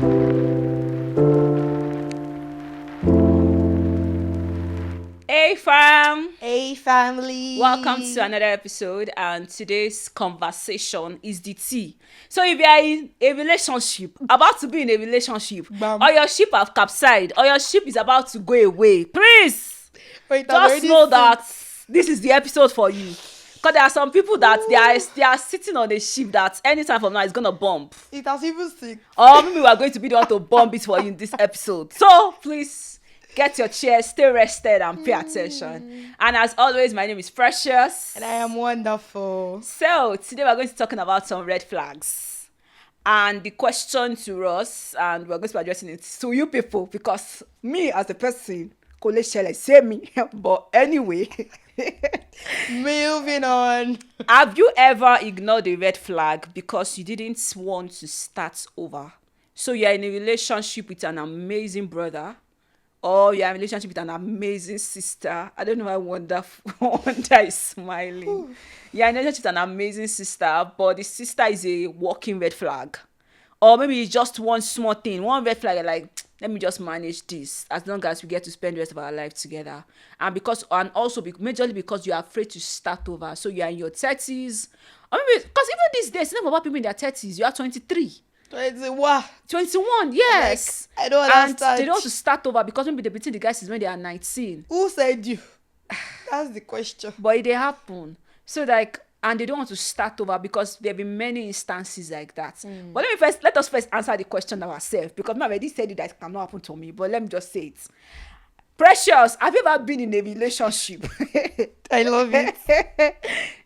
Hey fam, Hey family, welcome to another episode, and today's conversation is the tea. So if you are in a relationship, about to be in a relationship, Bam. or your ship have capsized, or your ship is about to go away, please Wait, I'm just already know sick. that this is the episode for you. Because there are some people that they are sitting on a ship that anytime from now is gonna bump. It has even sick. Or maybe we are going to be the one to bomb it for you in this episode. So please get your chair, stay rested, and pay attention. And as always, my name is Precious. And I am wonderful. So today we're going to be talking about some red flags. And the question to us, and we're going to be addressing it to you people, because me as a person, Kole Shele, say me. But anyway, Moving on. have you ever ignored a red flag because you didn't want to start over? So you're in a relationship with an amazing brother, or you're in a relationship with an amazing sister. I don't know why Wonder is smiling. You're in a relationship with an amazing sister, but the sister is a walking red flag. Or maybe it's just one small thing, one red flag, you're like, let me just manage this as long as we get to spend the rest of our life together. And also majorly because you're afraid to start over. So you're in your 30s. Or maybe, because even these days, it's not about people in their 30s, you are 23. 21, yes. Like, I don't And understand. they don't want to start over because maybe the between the guys is when they are 19. Who said you? That's the question. But it dey happen. So like, and they don't want to start over because there have been many instances like that. But let us first answer the question ourselves, because I already said it that it cannot happen to me. But let me just say it. Precious, have you ever been in a relationship I love it.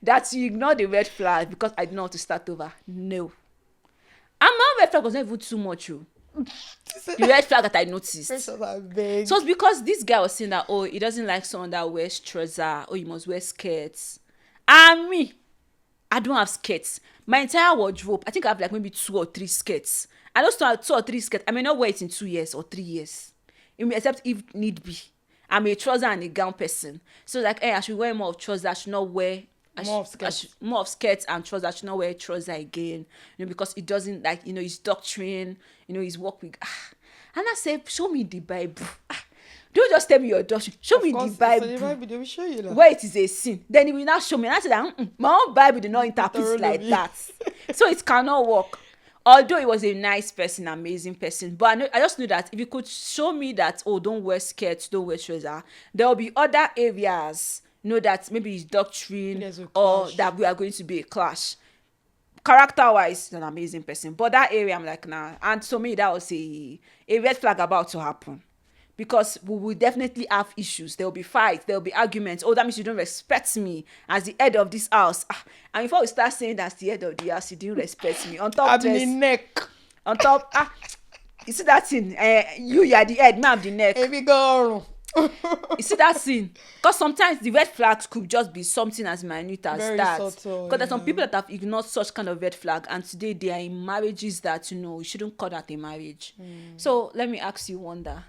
that you ignored the red flag because I didn't want to start over? No. And my red flag was not even too much. The red flag that I noticed. Precious, I'm big. So it's because this guy was saying that, oh, he doesn't like someone that wears trouser, oh, you must wear skirts. And me, I don't have skirts. My entire wardrobe, I think I have like maybe 2 or 3 skirts. And those 2 or 3 skirts, I may not wear it in 2 years or 3 years. Except if need be. I'm a trouser and a gown person. So like, hey, I should wear more of trouser. I should not wear more of skirts and trousers. I should not wear trouser again. Because it doesn't, like, his doctrine, his work with. And I said, show me the Bible. Don't just tell me your doctrine. Show me the Bible. So the Bible, they will show you. Where it is a sin. Then he will not show me. And I said, my own Bible did not interpret like that. So it cannot work. Although he was a nice person, amazing person, but I just knew that if you could show me that, oh, don't wear skirts, don't wear trouser, there will be other areas, that maybe his doctrine or that we are going to be a clash. Character-wise, he's an amazing person, but that area I'm like, nah. And to me, that was a red flag about to happen. Because we will definitely have issues. There will be fights. There will be arguments. Oh, that means you don't respect me as the head of this house. And before we start saying that's the head of the house, you didn't respect me. On top, I'm the neck. On top, you see that thing? You are the head, me I'm the neck. Here we go. You see that scene? Because sometimes the red flags could just be something as minute as Very that. subtle, Because there's some people that have ignored such kind of red flag, and today they are in marriages that you shouldn't call that a marriage. So let me ask you, Wonder.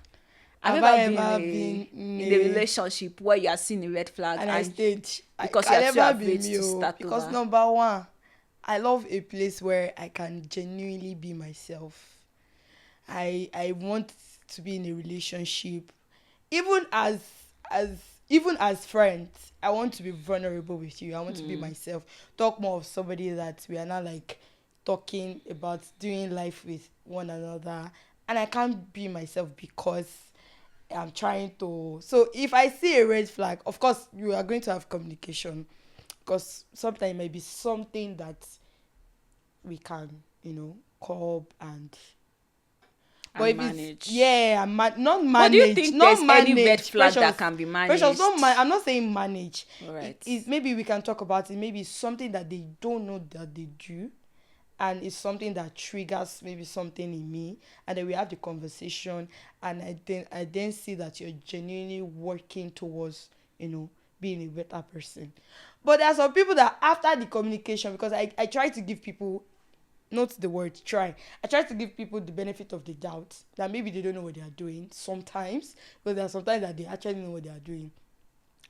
Have you ever been in a relationship where you are seeing a red flag and I stayed? because I you are too never afraid be to me, start because over? number one, I love a place where I can genuinely be myself. I want to be in a relationship, even as friends. I want to be vulnerable with you. I want to be myself. Talk more of somebody that we are not like talking about doing life with one another, and I can't be myself because I'm trying to. So if I see a red flag, of course you are going to have communication, because sometimes it might be something that we can, curb and. But if manage. Not manage. But do you think not there's manage, any red flag Precious, that can be managed? Precious, I'm not saying manage. Right. Maybe we can talk about it. Maybe it's something that they don't know that they do, and it's something that triggers maybe something in me, and then we have the conversation, and I then see that you're genuinely working towards being a better person. But there are some people that after the communication, because I try to give people, not the word try, I try to give people the benefit of the doubt that maybe they don't know what they are doing sometimes, but there are sometimes that they actually know what they are doing.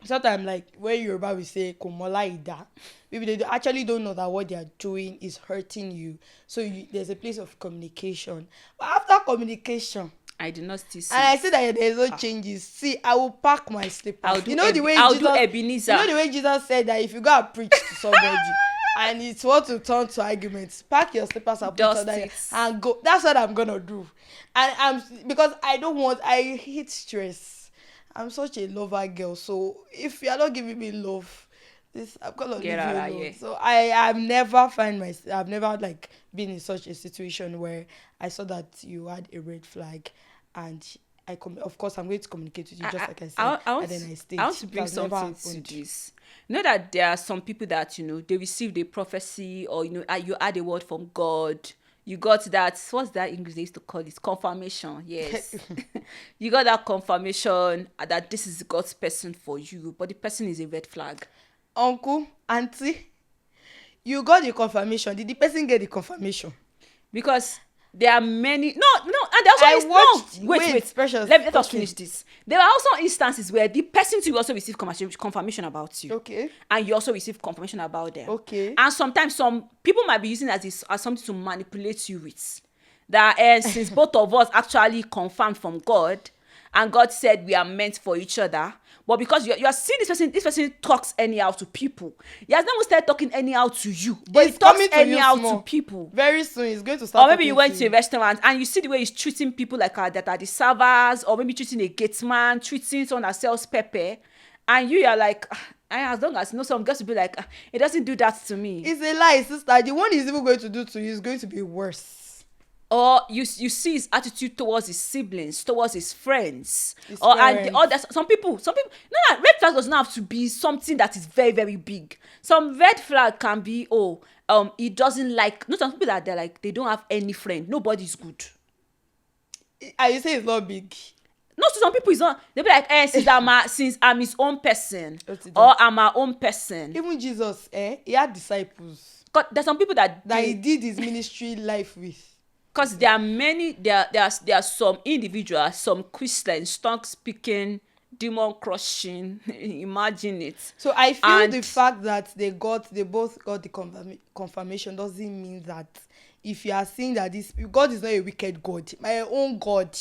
sometimes like when Yoruba will say "komola ida," maybe they actually don't know that what they are doing is hurting you. So there's a place of communication. But after communication, I do not still and see I it. say that there's no changes. See, I will pack my slippers. I'll do You know the way I'll do Jesus, you Ebenezer. know the way Jesus said that if you go and preach to somebody and it's what to turn to arguments, pack your slippers and put Dust on it. and go. That's what I'm gonna do. And because I hate stress. I'm such a lover girl. So if you are not giving me love, this I'm gonna Get leave you out of alone. here. So I've never I've never like been in such a situation where I saw that you had a red flag, and of course I'm going to communicate with you just like I said, and then I stayed. I want to It bring has never something to happened. this. You know that there are some people that, they received a prophecy, or, you had a word from God. You got that, what's that English they used to call it? Confirmation, yes. You got that confirmation that this is God's person for you, but the person is a red flag. Uncle, auntie, you got the confirmation. Did the person get the confirmation? Because there are many, and there's I also watched. no wait, Precious. let us Okay. finish this. There are also instances where the person too also receive confirmation about you, Okay. and you also receive confirmation about them. Okay. And sometimes some people might be using as something to manipulate you with, that since both of us actually confirmed from God, and God said we are meant for each other. But because you are seeing this person talks anyhow to people. He has never started talking anyhow to you, but He's he talks coming to you anyhow to small. people. Very soon he's going to start. Or maybe you talking went to a restaurant and you see the way he's treating people like that are the servers, or maybe treating a gate man, treating someone that sells pepper, and you are like, as long as some girls will be like, it doesn't do that to me. It's a lie, sister. The one he's even going to do to you is going to be worse. Or you see his attitude towards his siblings, towards his friends, His or parents. and others. Some people. No, red flag does not have to be something that is very, very big. Some red flag can be, he doesn't like. Some people that they're like, they don't have any friend. Nobody's good. And you say it's not big. No, to some people it's not. They'll be like, since I'm his own person, What is or that? I'm my own person. Even Jesus, he had disciples God, there's some people that he did his ministry life with. because there are many, there are some individuals, some Christians, tongue speaking, demon crushing. Imagine it. So I feel And the fact that they both got the confirmation doesn't mean that if you are seeing that this God is not a wicked God. My own God,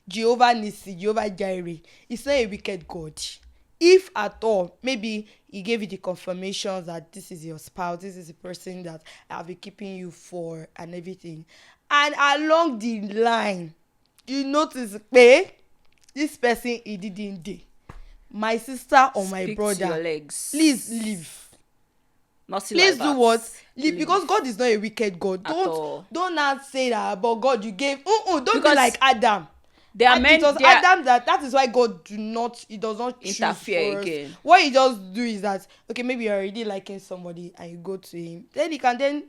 Jehovah Nissi, Jehovah Jireh, is not a wicked God. If at all, maybe he gave you the confirmation that this is your spouse, this is the person that I'll be keeping you for and everything. And along the line, you notice, this person he didn't do. My sister or my speak brother, to your legs. please leave. Nothing Please like do that. what? Leave, because God is not a wicked God. At all. Don't not say that, but God you gave. Don't Because be like Adam. There are And men. it was There are, Adam that is why God he does not choose Interfere for us. again. What he just do is that, okay, maybe you're already liking somebody and you go to him, then he can then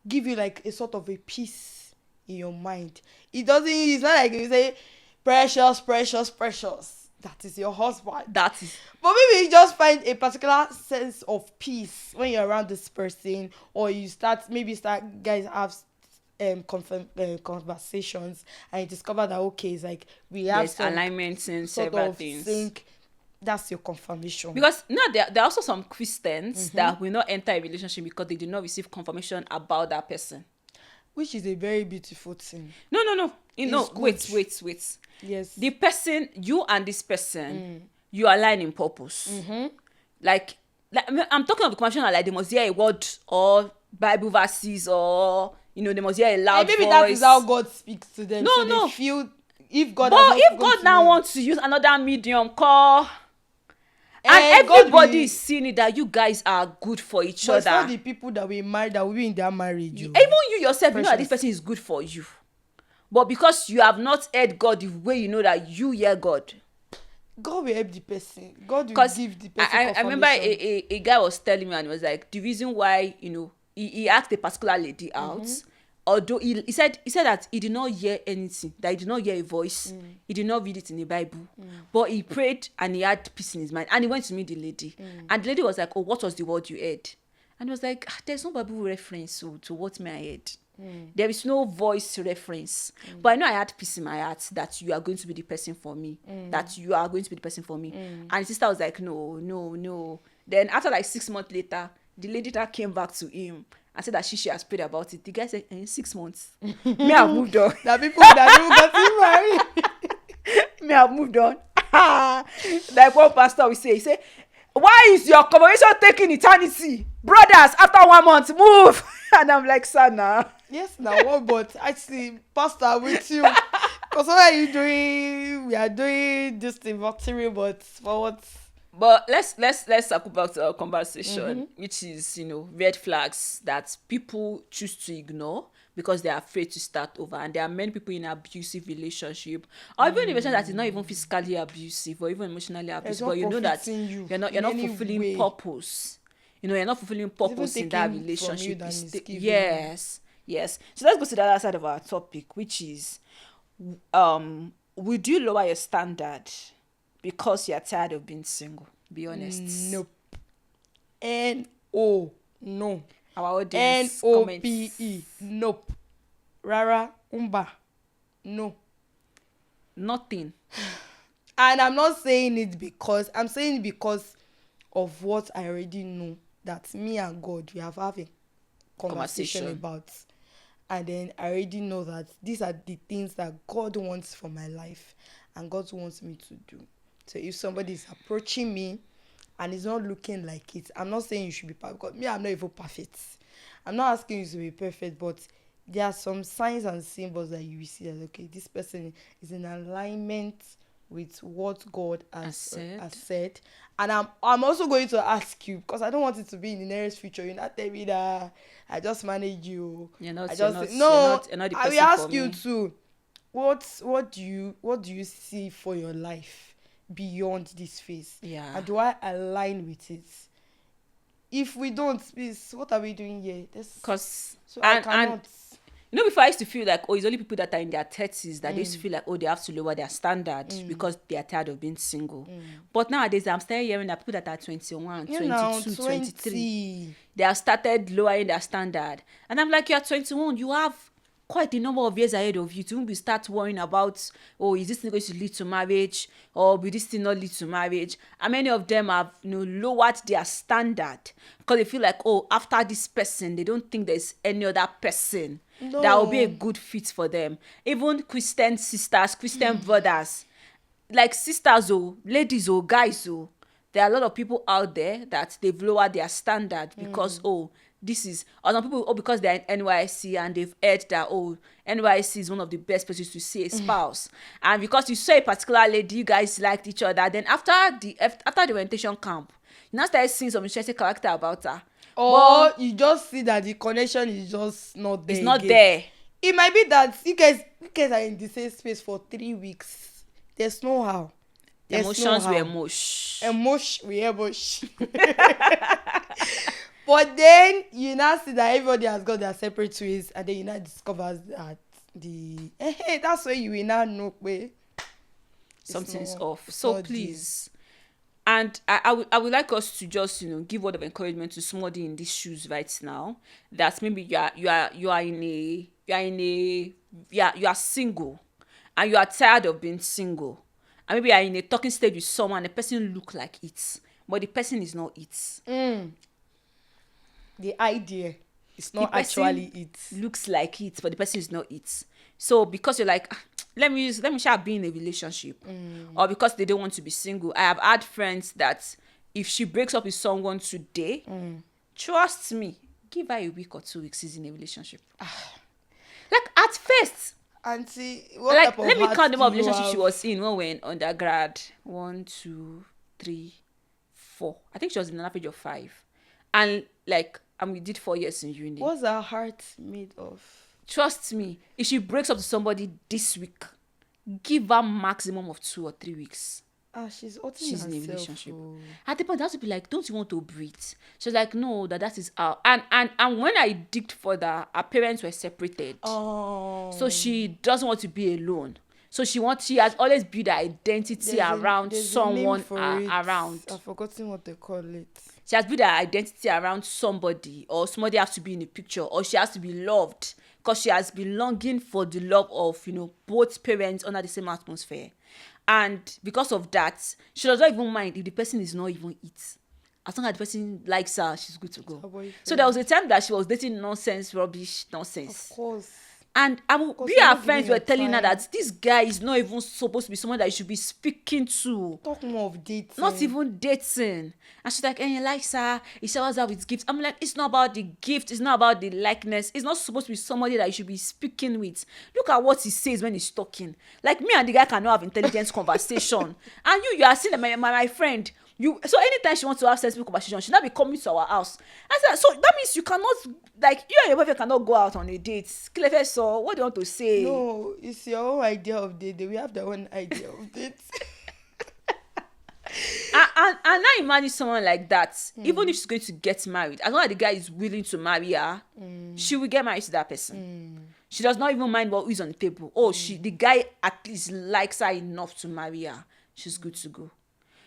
give you like a sort of a peace in your mind. It's not like you say precious, precious, precious. That is your husband. that is But maybe you just find a particular sense of peace when you're around this person, or you start guys have conversations, and you discover that okay, it's like we have there's some alignment in sort several of things. sync. That's your confirmation. Because there are also some Christians that will not enter a relationship because they did not receive confirmation about that person. Which is a very beautiful thing. No. It's good. Wait. Yes. The person, you and this person, you align in purpose. Like I'm talking of the confirmation, like they must hear a word or Bible verses, or they must hear a loud And maybe voice. that is how God speaks to them. No, so no. They feel if God. But if God now wants to use another medium, call. And God everybody will- is seeing it that you guys are good for each But it's not other. the people that we married that will be in their marriage. Even you yourself, you know that this Precious. person is good for you. But because you have not heard God the way you know that you hear God. God will help the person. God will Because give the person I remember confirmation. a guy was telling me, and he was like, the reason why, he asked a particular lady out, although he said that he did not hear anything, that he did not hear a voice, he did not read it in the Bible, but he prayed and he had peace in his mind, and he went to meet the lady, and the lady was like, oh, what was the word you heard? And he was like, there's no Bible reference to what me I heard. There is no voice reference. But I know I had peace in my heart that you are going to be the person for me. That you are going to be the person for me. And the sister was like, no, no, no. Then after like 6 months later, the lady that came back to him and said that she has prayed about it. The guy said, 6 months. Me, I've moved on. That people that don't got married. Me, I've moved on. Like one pastor will say, he say, why is your conversation taking eternity? Brothers, after 1 month, move. And I'm like, Sana. Yes, now what? But actually, Pastor, with you, because what are you doing? We are doing this thing victory, but for what? But let's talk about our conversation, which is, red flags that people choose to ignore because they're afraid to start over. And there are many people in abusive relationship, or even in a relationship that is not even physically abusive or even emotionally abusive, but you know that you're not fulfilling purpose. You're not fulfilling purpose in that relationship. Yes. So let's go to the other side of our topic, which is, would you lower your standard because you're tired of being single? Be honest. Nope. N-O. No. Our audience N-O-P-E. Nope. Rara. Umba. No. Nothing. And I'm not saying it because, I'm saying it because of what I already know that me and God, we have a conversation about. And then I already know that these are the things that God wants for my life and God wants me to do. So if somebody is approaching me and it's not looking like it, I'm not saying you should be perfect, because me, I'm not even perfect. I'm not asking you to be perfect, but there are some signs and symbols that you will see that, okay, this person is in alignment with what God has said. And I'm also going to ask you, because I don't want it to be in the nearest future. You're not telling me that I just manage you. You're not the person I will ask for you me. too. What do you see for your life beyond this phase? Yeah. And do I align with it? If we don't, please, what are we doing here? Because I cannot. Before I used to feel like, it's only people that are in their 30s that they used to feel like, they have to lower their standard because they are tired of being single. But nowadays, I'm still hearing that people that are 21, 22, 23, they have started lowering their standard. And I'm like, you're 21, you have quite a number of years ahead of you to start worrying about, is this thing going to lead to marriage, or will this thing not lead to marriage? And many of them have lowered their standard because they feel like, after this person, they don't think there's any other person that will be a good fit for them. Even Christian sisters, Christian brothers, like sisters, ladies, guys, there are a lot of people out there that they've lowered their standard because this is, or some people, because they're in NYC and they've heard that NYC is one of the best places to see a spouse, and because you saw a particular lady, you guys liked each other, then after the orientation camp, you now started seeing some interesting character about her, or you just see that the connection is just not there. It's not there. It might be that you guys are in the same space for 3 weeks. There's no how. Emotions were mush. But then you now see that everybody has got their separate ways, and then you now discover that that's where you will now know where something's off. So please, and I would like us to just give word of encouragement to somebody in these shoes right now, that maybe you are single and you are tired of being single, and maybe you are in a talking stage with someone and the person look like it, but the person is not it. The idea is not actually it. Looks like it, but the person is not it. So because you're like, let me shall be in a relationship, or because they don't want to be single. I have had friends that if she breaks up with someone today, trust me, give her a week or 2 weeks, she's in a relationship. Like at first, Auntie, let me count the number of relationships she was in when we were in undergrad. 1, 2, 3, 4. I think she was in an average of 5, and we did 4 years in uni. What's her heart made of? Trust me, if she breaks up to somebody this week, give her maximum of 2 or 3 weeks. She's in a relationship. At the point, that would be like, don't you want to breathe? She's like, no, that is out. And when I digged further, her parents were separated. So she doesn't want to be alone. So she has always built her identity around someone around. I've forgotten what they call it. She has built her identity around somebody, or somebody has to be in the picture, or she has to be loved because she has been longing for the love of, both parents under the same atmosphere. And because of that, she does not even mind if the person is not even it. As long as the person likes her, she's good to go. So there was a time that she was dating nonsense, rubbish, nonsense. Of course. And Because we, you're our not friends, giving were your telling her time. that this guy is not even supposed to be someone that you should be speaking to. Talk more of dating. Not even dating. And she's like, and he likes her, he showers her with gifts. I'm like, it's not about the gift, it's not about the likeness. It's not supposed to be somebody that you should be speaking with. Look at what he says when he's talking. Like, me and the guy cannot have intelligent conversation. And you are seeing my friend. So anytime she wants to have sensible conversation, she'll not be coming to our house. I said, so that means you cannot, like, you and your boyfriend cannot go out on a date. Kilefe, so what do you want to say? No, it's your own idea of date. We have their own idea of date. And now imagine someone like that, even if she's going to get married, as long as the guy is willing to marry her, she will get married to that person. She does not even mind what is on the table. The guy at least likes her enough to marry her. She's good to go.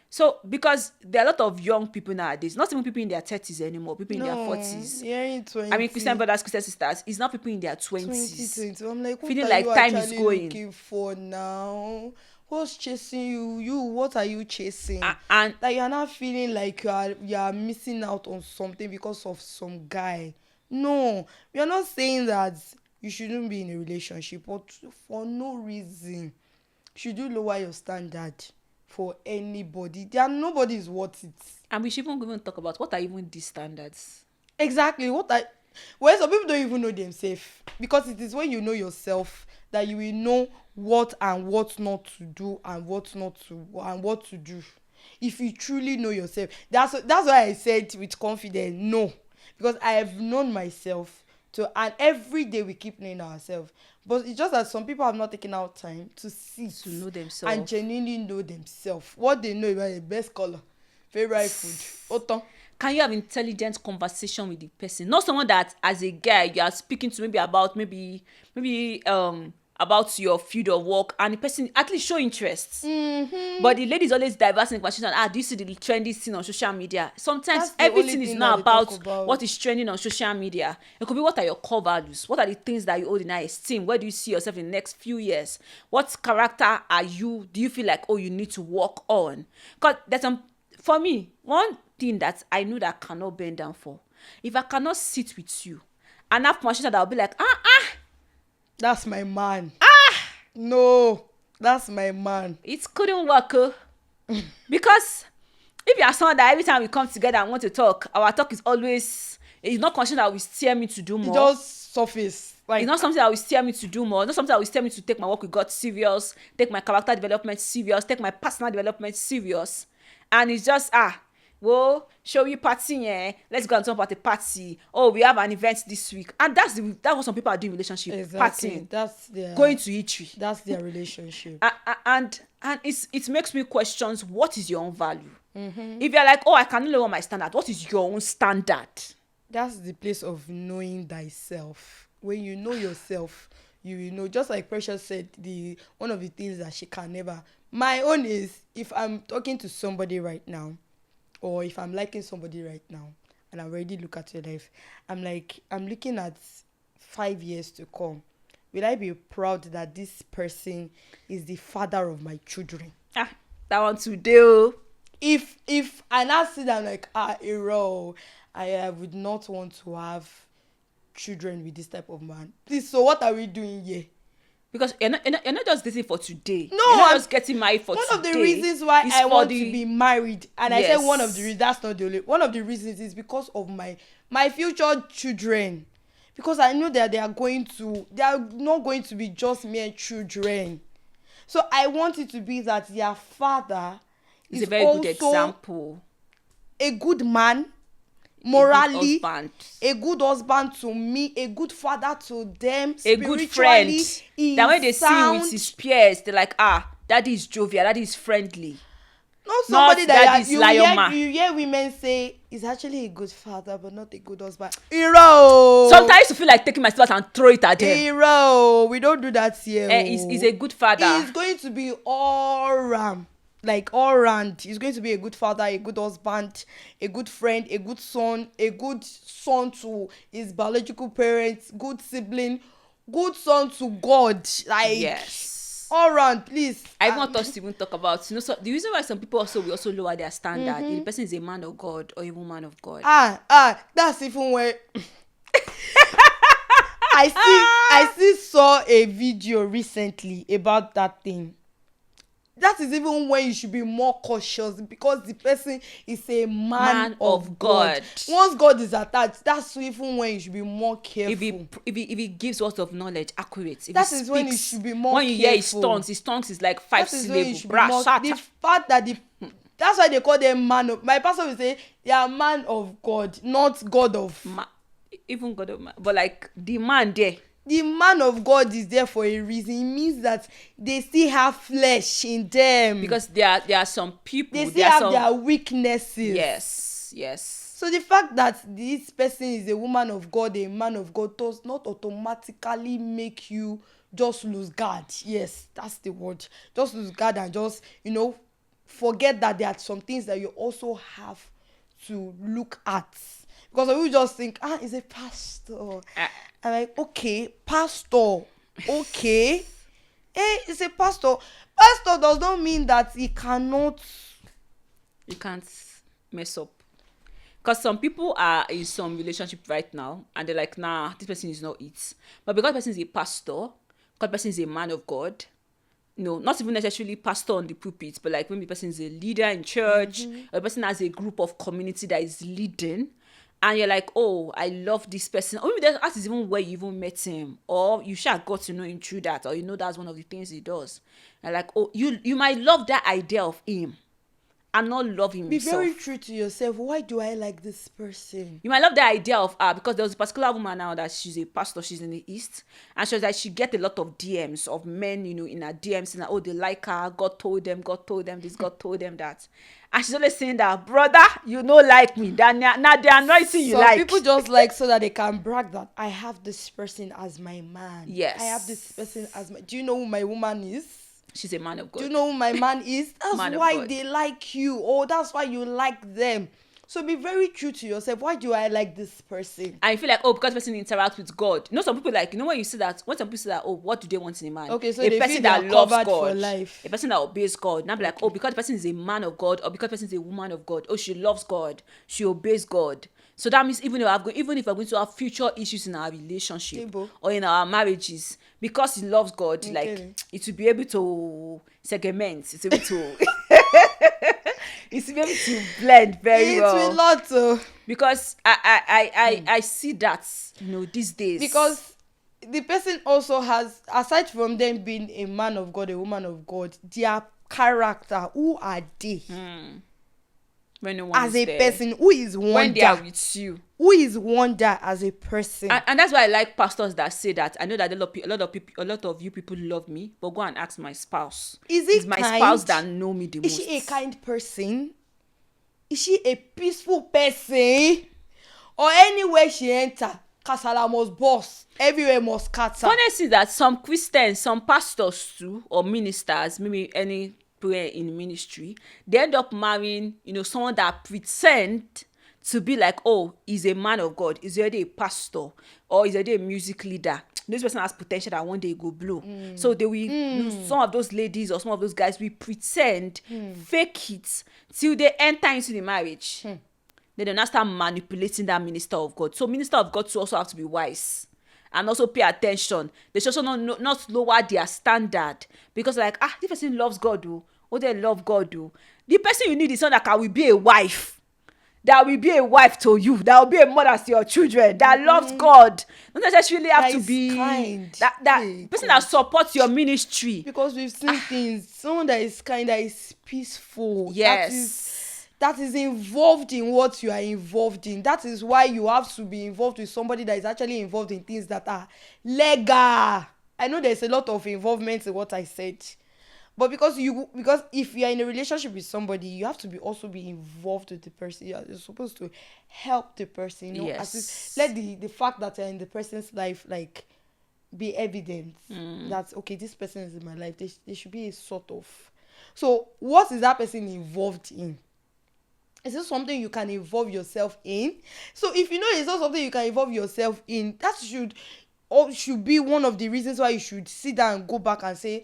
So, because there are a lot of young people nowadays, not even people in their 30s anymore, people in their 40s. Yeah, in 20. I mean, Christian brothers, Christian sisters, it's not people in their 20s. 2020. I'm like, what Feeling are like you time is actually going. looking for now? What's chasing you? What are you chasing? And Like, you're not feeling like you are missing out on something because of some guy. No, we are not saying that you shouldn't be in a relationship, but for no reason should you lower your standard for anybody. Nobody is worth it. we should even talk about what are even these standards. Exactly. Well, some people don't even know themselves, because it is when you know yourself that you will know what and what not to do and what to do. If you truly know yourself, that's why I said with confidence no, because I have known myself and every day we keep knowing ourselves. But it's just that some people have not taken out time to see, To know themselves. and genuinely know themselves. What they know about the best color, favorite food, oton. Can you have intelligent conversation with the person? Not someone that, as a guy, you are speaking to about about your field of work, and the person at least show interest. But the lady is always diverse in conversation. Do you see the trendy thing on social media? Sometimes That's the everything only is thing not that they talk about about. what is trending on social media. It could be, what are your core values? What are the things that you hold in high esteem? Where do you see yourself in the next few years? What character do you feel like, you need to work on? Because for me, one thing that I know that I cannot bend down for, if I cannot sit with you and have conversation that I'll be like, That's my man. No, that's my man. it couldn't work. Because if you are someone that every time we come together and want to talk, our talk is always, it's not conversation that will steer me to do more. It just surface. Like, It's not something that will steer me to do more. Not something that will steer me to take my work with God serious, take my character development serious, take my personal development serious. And it's just, well, shall we party? Let's go and talk about the party. We have an event this week. And that's what some people are doing in relationship. exactly. Partying. That's their Going to eatery. That's their relationship. And it makes me question, what is your own value? If you're like, I can lower my standard, what is your own standard? That's the place of knowing thyself. When you know yourself, you will know. Just like Precious said, one of the things that she can never. My own is, if I'm talking to somebody right now, or if I'm liking somebody right now, and I already look at your life, I'm looking at 5 years to come. Will I be proud that this person is the father of my children? That one today. If and I see that, I'm like, hero, I would not want to have children with this type of man. Please, so what are we doing here? Because you're not just dating for today. No, you're not I'm just getting married for one today. of the reasons why is I for want to be married, and I Yes. say one of the reasons, that's not the only one of the reasons, is because of my future children, because I know that they are not going to be just mere children. So I want it to be that their father It's is a very also good example. a good man, morally, A good husband. to me, a good father to them, A good friend. spiritually, That when they see you with sound. his peers, they're like, daddy is jovial, daddy is friendly. Not somebody Not that daddy's lioma. you hear women say is actually a good father but not a good husband. Hero. Sometimes I used to feel like taking my spot and throw it at them. Hero. We don't do that here. He's a good father. He's going to be all round. Like all round. He's going to be a good father, a good husband, a good friend, a good son to his biological parents, good sibling, good son to God, like Yes. all round, please. I want us to even talk about, so the reason why some people also will also lower their standard if the person is a man of God or a woman of God. That's even where I still saw a video recently about that thing. That is even when you should be more cautious, because the person is a man of God. Once God is attached, that's even when you should be more careful. If he gives words of knowledge accurate, if that he is speaks, when you should be more when you careful. hear his tongues is like 5 That is when you syllables. should be more. The fact that that's why they call them man of. My pastor will say they are man of God, not God of. Even God of man, but like the man there. The man of God is there for a reason. It means that they still have flesh in them. Because there are some people. They still have their weaknesses. Yes. So the fact that this person is a woman of God, a man of God, does not automatically make you just lose guard. Yes, that's the word. Just lose guard and just, forget that there are some things that you also have to look at. Because we just think, he's a pastor. I'm like, okay, pastor. Okay. It's a pastor. Pastor does not mean that he cannot. You can't mess up. Because some people are in some relationship right now and they're like, nah, this person is not it. But because the person is a pastor, because the person is a man of God, not even necessarily pastor on the pulpit, but like when the person is a leader in church, or the person has a group of community that is leading, and you're like, oh, I love this person. Or maybe that is even where you even met him. Or you should have got to know him through that. Or that's one of the things he does. And like, oh, you might love that idea of him and not love him himself. Be very true to yourself. Why do I like this person? You might love the idea of her because there was a particular woman now that she's a pastor, she's in the East, and she was like, she get a lot of DMs of men, in her DMs, and they like her, God told them this, God told them that. And she's always saying that, brother, you don't like me. Now the anointing you like. Some people just like so that they can brag that I have this person as my man. Yes. I have this person as my. Do you know who my woman is? She's a man of God. Do you know who my man is? That's why they like you. Oh, that's why you like them. So be very true to yourself. Why do I like this person? I feel like, because the person interacts with God. Some people like, when you see that, when some people say that, what do they want in a man? Okay, so a they person feel that loves God, for life. A person that obeys God. Now be like, because the person is a man of God, or because the person is a woman of God. Oh, she loves God. She obeys God. So that means even if we're going to have future issues in our relationship or in our marriages, because he loves God, like it will be able to segment. It's able to it's able to blend very well. It's a lot too. Because I see that these days. Because the person also has, aside from them being a man of God, a woman of God, their character. Who are they? When no one as is a there. person, who is wonder? When they are with you. Who is wonder as a person? And that's why I like pastors that say that. I know that a lot of you people love me, but go and ask my spouse. It's my kind? spouse that know me the most. Is she a kind person? Is she a peaceful person? Or anywhere she enter, kasala must burst. Everywhere must scatter. Honestly, that some Christians, some pastors too, or ministers, maybe any prayer in ministry, they end up marrying, someone that pretend to be like, oh, he's a man of God, he's already a pastor, or he's already a music leader. This person has potential that one day he go blow. So they will, some of those ladies or some of those guys will pretend, fake it till they enter into the marriage. Then they now start manipulating that minister of God. So minister of God too also have to be wise and also pay attention. They should also not lower their standard, because like, this person loves God, they love God. The person you need is someone that will be a wife. That will be a wife to you. That will be a mother to your children. That loves God. Don't necessarily have to be kind. That person that supports your ministry. Because we've seen things. Someone that is kind, that is peaceful. Yes. That is involved in what you are involved in. That is why you have to be involved with somebody that is actually involved in things that are legal. I know there's a lot of involvement in what I said. But because if you are in a relationship with somebody, you have to also be involved with the person. You're supposed to help the person. Yes. Let the fact that you're in the person's life like be evident that okay, this person is in my life. There should be a sort of. So what is that person involved in? Is this something you can involve yourself in? So if you know it's not something you can involve yourself in, that should or should be one of the reasons why you should sit down and go back and say,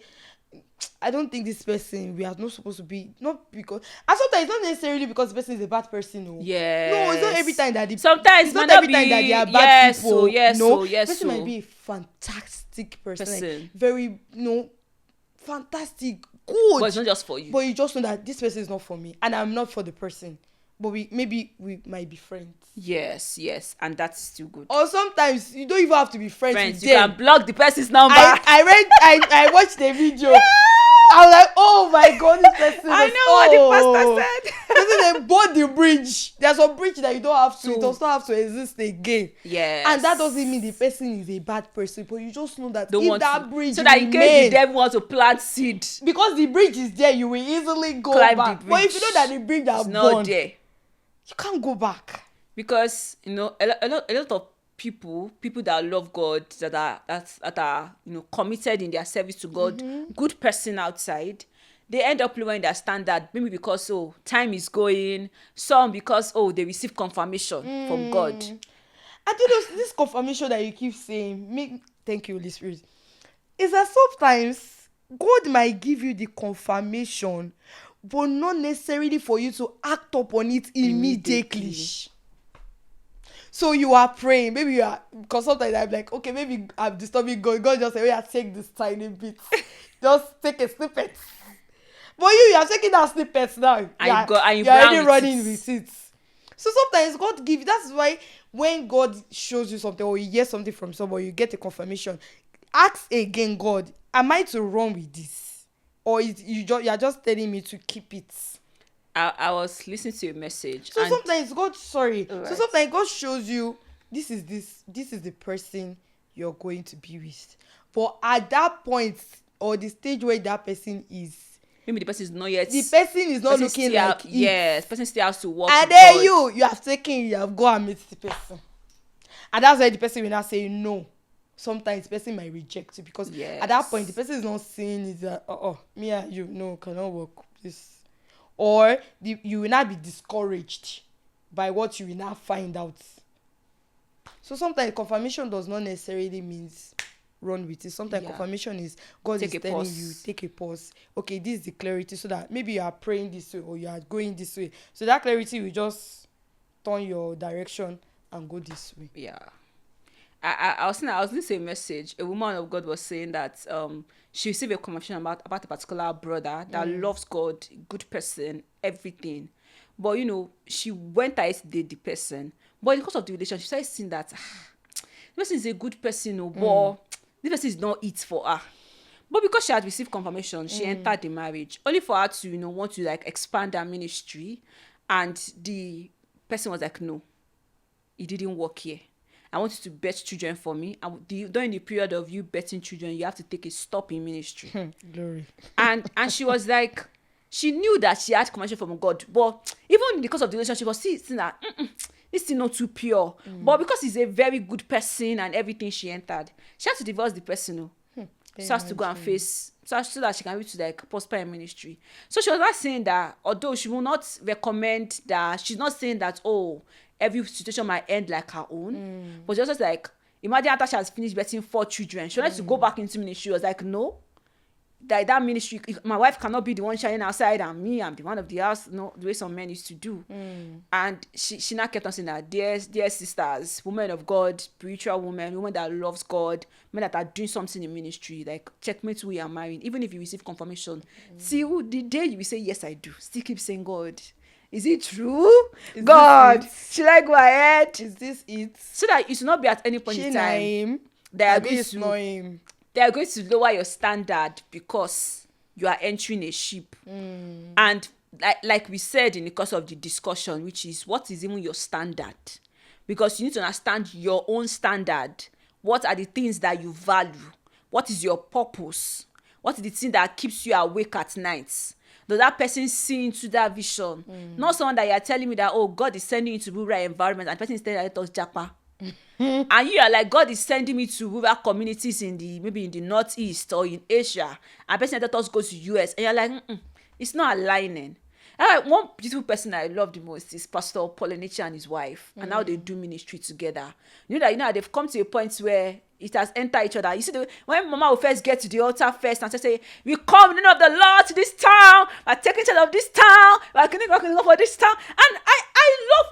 I don't think this person, we are not supposed to be, not because, and sometimes it's not necessarily because the person is a bad person. No, no, it's not every Yes. time that the, Sometimes it's it might not every not time that they are be. bad Yes, people. so yes, no, so yes, the person so might be a fantastic person, like person. very, fantastic, good. But it's not just for you. But you just know that this person is not for me, and I'm not for the person. But maybe we might be friends. Yes, and that's still good. Or sometimes you don't even have to be friends with You them. can block the person's number. I watched the video. I was like, oh my god, this person. I know what the pastor said. Because they bought the bridge. There's a bridge that you don't have to. So, it does not have to exist again. Yes. And that doesn't mean the person is a bad person, but you just know that Don't if want that to, bridge so that in case the devil wants to plant seed, because the bridge is there, you will easily go climb back. the But if you bridge. know that the bridge are it's not gone, there. you can't go back. Because a lot of people that love God, that are committed in their service to God, good person outside, they end up lowering their standard, maybe because time is going, some because they receive confirmation from God. I do this confirmation that you keep saying. Thank you, Holy Spirit. Is that sometimes God might give you the confirmation, but not necessarily for you to act upon it immediately. So you are praying, maybe you are, because sometimes I'm like, okay, maybe I'm disturbing God. God just say, oh yeah, take this tiny bit, just take a snippet. But you are taking that snippet now. You're already running with it. So sometimes God gives. That's why when God shows you something or you hear something from somebody, you get a confirmation. Ask again, God, am I to run with this, or you are just telling me to keep it? I was listening to a message. So sometimes God, Right. So sometimes God shows you this is the person you're going to be with. But at that point or the stage where that person is, maybe the person is not yet. The person is not looking like it. Yes, person still has to work. And then you have gone and met the person. And that's why the person will not say no. Sometimes the person might reject you because at that point the person is not saying is that me and you cannot work this. Or you will not be discouraged by what you will not find out. So sometimes confirmation does not necessarily means run with it. Sometimes confirmation is God is telling you, take a pause. Okay, this is the clarity, so that maybe you are praying this way or you are going this way. So that clarity will just turn your direction and go this way. Yeah. I was listening to a message. A woman of God was saying that she received a confirmation about a particular brother that loves God, good person, everything. But she went ahead to date the person. But because of the relationship, she started seeing that this person is a good person, but this person is not it for her. But because she had received confirmation, she entered the marriage, only for her to want to expand her ministry. And the person was like, no, it didn't work here. I want you to birth children for me. During the period of you birthing children, you have to take a stop in ministry. Glory. And she was like, she knew that she had confirmation from God, but even because of the relationship, she was seeing that this is not too pure. But because he's a very good person and everything, she entered. She had to divorce the person. So has to go and face, so that she can reach to prosper in ministry. So she was not saying that, although she will not recommend that, she's not saying that every situation might end like her own. But she was just like, imagine after she has finished birthing 4 children, she wanted to go back into ministry. She was like, no, that ministry, my wife cannot be the one shining outside and me, I'm the one of the house, the way some men used to do. And she now kept on saying that, dear sisters, women of God, spiritual women that loves God, men that are doing something in ministry, checkmate who you are marrying, even if you receive confirmation, till the day you will say, yes, I do, still keep saying, God, is it true? God, should I go ahead? Is this it? So that you should not be at any point in time they are going to lower your standard because you are entering a ship. And like we said in the course of the discussion, which is, what is even your standard? Because you need to understand your own standard. What are the things that you value? What is your purpose? What is the thing that keeps you awake at night? Does that person see into that vision? Not someone that you are telling me that, God is sending you to rural environment, and the person is telling you, let us japa. And you are like, God is sending me to rural communities maybe in the Northeast or in Asia, and the person let us go to US, and you're like, it's not aligning. One beautiful person I love the most is Pastor Paul and his wife, and now they do ministry together. You know that they've come to a point where it has entered each other. You see, when Mama will first get to the altar first and say, "We come in the name of the Lord to this town. We're taking charge of this town. We're going to go for this town." And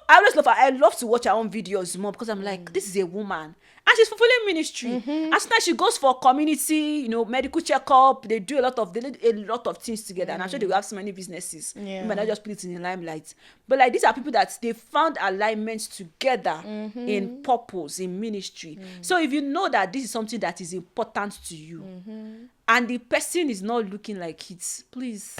I always love her. I love to watch her own videos more because I'm like, this is a woman. And she's fulfilling ministry. As soon as she goes for community, medical checkup, they do a lot of things together. And I'm sure they will have so many businesses. Yeah. You might not just put it in the limelight. But like, these are people that they found alignment together in purpose, in ministry. So if you know that this is something that is important to you, and the person is not looking like it, please.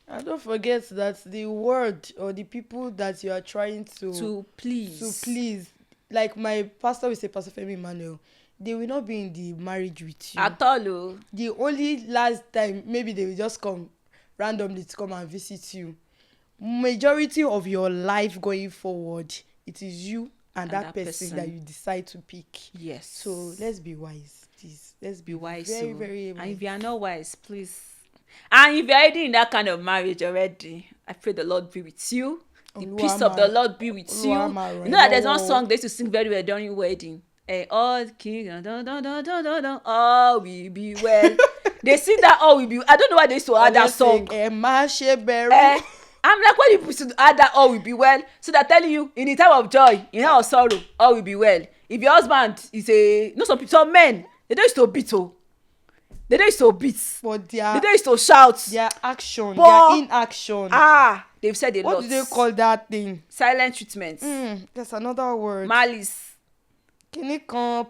And don't forget that the word or the people that you are trying to please, like my pastor will say, Pastor Femi Emmanuel, they will not be in the marriage with you At all. The only last time maybe they will just come randomly to come and visit you. Majority of your life going forward, it is you and that person that you decide to pick. Yes. So let's be wise, please. Let's be wise. Very, very wise. And if you are not wise, please. And if you're already in that kind of marriage already, I pray the Lord be with you. The peace of the Lord be with you. You know that there's one song they used to sing very well during wedding. All king, all will be well. They sing that all will be. I don't know why they used to add that song. I'm like, why do people should add that all will be well? So they're telling you in the time of joy, in time of sorrow, all will be well. If your husband is some men, they don't used to beat. They don't used to beat. But they don't used to shout. Their action, their inaction. They've said a lot. What do they call that thing? Silent treatment. That's another word. Malice.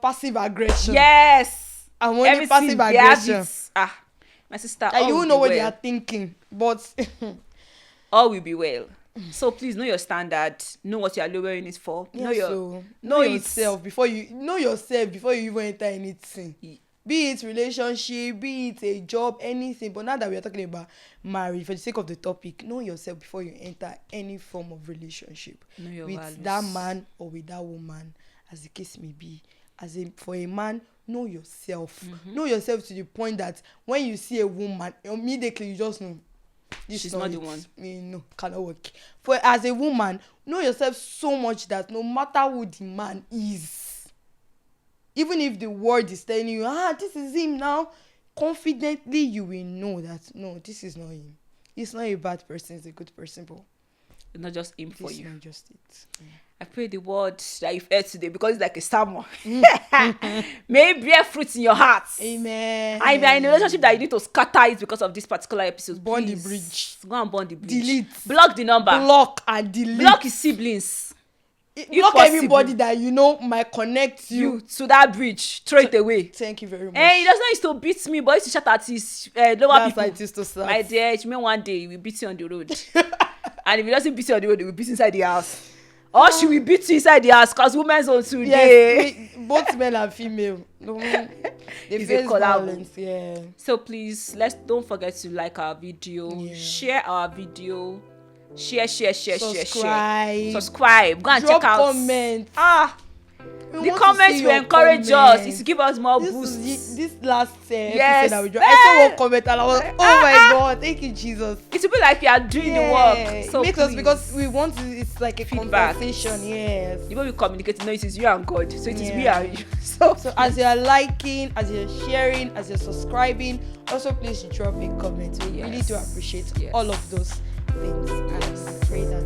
Passive aggression. Yes. And only passive aggression. My sister. And you will know what they are thinking. But all will be well. So please know your standard. Know what you are lowering it for. Know yourself before you even enter anything. Be it relationship, be it a job, anything. But now that we are talking about marriage, for the sake of the topic, know yourself before you enter any form of relationship with values. That man or with that woman, as the case may be. For a man, know yourself. Know yourself to the point that when you see a woman, immediately you just know she's not the one. No, cannot work. For as a woman, know yourself so much that no matter who the man is, even if the word is telling you, this is him now, confidently you will know that no, this is not him. He's not a bad person, he's a good person, but it's not just him for you. Not just it. I pray the word that you've heard today, because it's like a sermon. May it bear fruits in your heart. Amen. And if you're in a relationship that you need to scatter it because of this particular episode, burn the bridge. Go and burn the bridge. Delete. Block the number. Block and delete. Block his siblings. Block everybody that might connect you to that bridge. Throw it away. Thank you very much. He does not used to beat me, but he used to shout at his lower people. It used to start. My dear, it means one day he will beat you on the road. And if he doesn't beat you on the road, he will beat inside the house. Or she will beat you inside the house, because women's on today. Yes, both male and female. They face violence. Yeah. So please, don't forget to like our video, share our video. Share. Subscribe. Go and drop check out. Comment. The comments will encourage us. It's to give us more boost. This last episode that we dropped, I saw one comment and I was, oh my God, thank you, Jesus. It will be like you are doing the work. So makes us, because we want to, it's like a feedback. Conversation. Yes. You will be communicating. No, it is you and God. So it is we and you. So as you are liking, as you're sharing, as you're subscribing, also please drop a comment. We really do appreciate all of those things, and we pray that